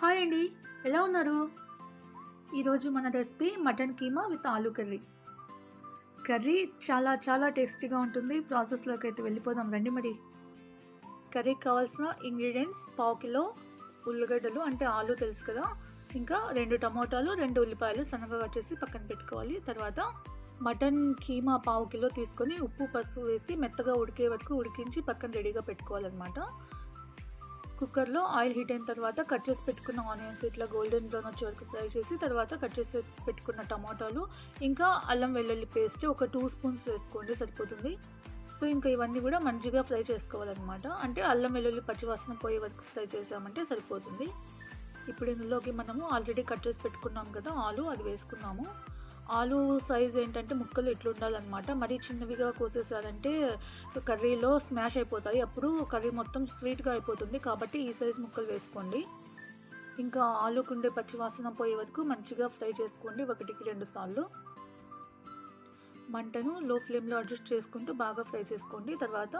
Hi అండి. ఎలా ఉన్నారు? ఈరోజు మన recipe mutton keema with aloo curry. Curry చాలా చాలా టేస్టీగా ఉంటుంది. ప్రాసెస్‌లోకి అయితే వెళ్ళిపోదాం రండి మరి. కర్రీకి కావాల్సిన ఇంగ్రీడియెంట్స్ పావు కిలో ఉల్లిగడ్డలు అంటే ఆలు తెలుసు కదా! ఇంకా 2 టమోటాలు, 2 ఉల్లిపాయలు సన్నగా కట్ చేసి పక్కన పెట్టుకోవాలి. తర్వాత మటన్ కీమా పావు కిలో తీసుకొని ఉప్పు, పసుపు వేసి మెత్తగా ఉడికే వరకు ఉడికించి పక్కన రెడీగా పెట్టుకోవాలన్నమాట. కుక్కర్లో ఆయిల్ హీట్ అయిన తర్వాత కట్ చేసి పెట్టుకున్న ఆనియన్స్ ఇట్లా గోల్డెన్ బ్రౌన్ వచ్చే వరకు ఫ్రై చేసి తర్వాత కట్ చేసి పెట్టుకున్న టమాటాలు ఇంకా అల్లం వెల్లుల్లి పేస్ట్ ఒక 2 స్పూన్స్ వేసుకోండి సరిపోతుంది. సో ఇంకా ఇవన్నీ కూడా మంచిగా ఫ్రై చేసుకోవాలన్నమాట. అంటే అల్లం వెల్లుల్లి పచ్చివాసన పోయే వరకు ఫ్రై చేసామంటే సరిపోతుంది. ఇప్పుడు ఇందులోకి మనము ఆల్రెడీ కట్ చేసి పెట్టుకున్నాం కదా ఆలు, అది వేసుకున్నాము. ఆలు సైజ్ ఏంటంటే ముక్కలు ఇట్లా ఉండాలన్నమాట. మరీ చిన్నవిగా కోసేసారంటే కర్రీలో స్మాష్ అయిపోతాయి. అప్పుడు కర్రీ మొత్తం స్వీట్గా అయిపోతుంది. కాబట్టి ఈ సైజ్ ముక్కలు వేసుకోండి. ఇంకా ఆలుకుండే పచ్చివాసన పోయే వరకు మంచిగా ఫ్రై చేసుకోండి 1కి 2 సార్లు. మంటను లో ఫ్లేమ్లో అడ్జస్ట్ చేసుకుంటూ బాగా ఫ్రై చేసుకోండి. తర్వాత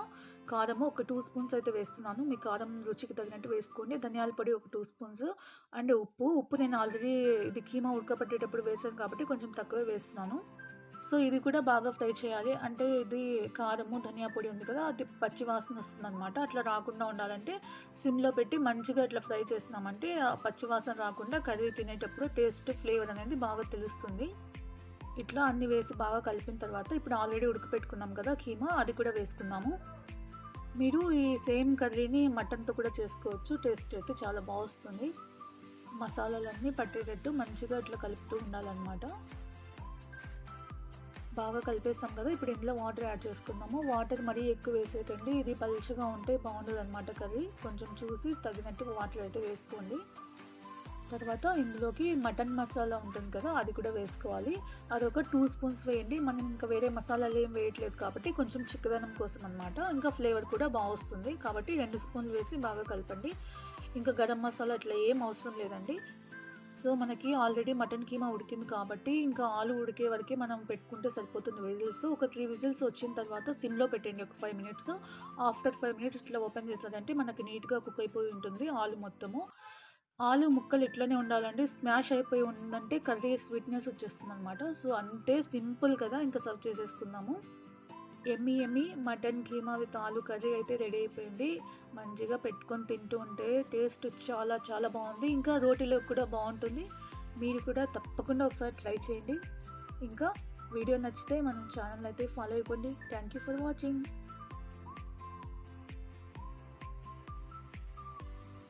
కారము ఒక 2 స్పూన్స్ అయితే వేస్తున్నాను. మీ కారం రుచికి తగినట్టు వేసుకోండి. ధనియాల పొడి ఒక 2 స్పూన్స్ అండ్ ఉప్పు నేను ఆల్రెడీ ఇది కీమా ఉడకబెట్టేటప్పుడు వేసాను కాబట్టి కొంచెం తక్కువే వేస్తున్నాను. సో ఇది కూడా బాగా ఫ్రై చేయాలి. అంటే ఇది కారము ధనియా పొడి ఉంది కదా, అది పచ్చి వాసన వస్తుందన్నమాట. అట్లా రాకుండా ఉండాలంటే సిమ్లో పెట్టి మంచిగా ఇట్లా ఫ్రై చేసినామంటే ఆ పచ్చి వాసన రాకుండా కర్రీ తినేటప్పుడు టేస్ట్ ఫ్లేవర్ అనేది బాగా తెలుస్తుంది. ఇట్లా అన్నీ వేసి బాగా కలిపిన తర్వాత ఇప్పుడు ఆల్రెడీ ఉడకపెట్టుకున్నాం కదా కీమా, అది కూడా వేసుకుందాము. మీరు ఈ సేమ్ కర్రీని మటన్తో కూడా చేసుకోవచ్చు. టేస్ట్ అయితే చాలా బాగుంటుంది. మసాలాలన్నీ పట్టేటట్టు మంచిగా ఇట్లా కలుపుతూ ఉండాలన్నమాట. బాగా కలిపేస్తాం కదా, ఇప్పుడు ఇందులో వాటర్ యాడ్ చేసుకుందాము. వాటర్ మరీ ఎక్కువ వేసేటండి, ఇది పలుచగా ఉంటే బాగుండదు అనమాట కర్రీ. కొంచెం చూసి తగినట్టు వాటర్ అయితే వేసుకోండి. తర్వాత ఇందులోకి మటన్ మసాలా ఉంటుంది కదా, అది కూడా వేసుకోవాలి. అది ఒక 2 స్పూన్స్ వేయండి. మనం ఇంకా వేరే మసాలాలు ఏం వేయట్లేదు కాబట్టి కొంచెం చిక్కదనం కోసం అనమాట. ఇంకా ఫ్లేవర్ కూడా బాగుంటుంది కాబట్టి 2 స్పూన్లు వేసి బాగా కలపండి. ఇంకా గరం మసాలా అట్లా ఏం అవసరం లేదండి. సో మనకి ఆల్రెడీ మటన్ కీమా ఉడికింది కాబట్టి ఇంకా ఆలు ఉడికే వరకే మనం పెట్టుకుంటే సరిపోతుంది విజిల్స్. ఒక 3 విజిల్స్ వచ్చిన తర్వాత సిమ్లో పెట్టండి ఒక 5 మినిట్స్. ఆఫ్టర్ 5 మినిట్స్ ఇట్లా ఓపెన్ చేసారంటే మనకి నీట్గా కుక్ అయిపోయి ఉంటుంది ఆలు మొత్తము. ఆలు ముక్కలు ఇట్లనే ఉండాలండి. స్మాష్ అయిపోయి ఉందంటే కర్రీ స్వీట్‌నెస్ వచ్చేస్తుందనమాట. సో అంతే, సింపుల్ కదా, ఇంకా సర్వ్ చేసేసుకుందాము. యమ్మీ యమ్మీ మటన్ కీమా విత్ ఆలు కర్రీ అయితే రెడీ అయిపోయింది. మంచిగా పెట్టుకొని తింటూ ఉంటే టేస్ట్ చాలా చాలా బాగుంది. ఇంకా రోటీలోకి కూడా బాగుంటుంది. మీరు కూడా తప్పకుండా ఒకసారి ట్రై చేయండి. ఇంకా వీడియో నచ్చితే మన ఛానల్ అయితే ఫాలో అయిపోండి. Thank you for watching.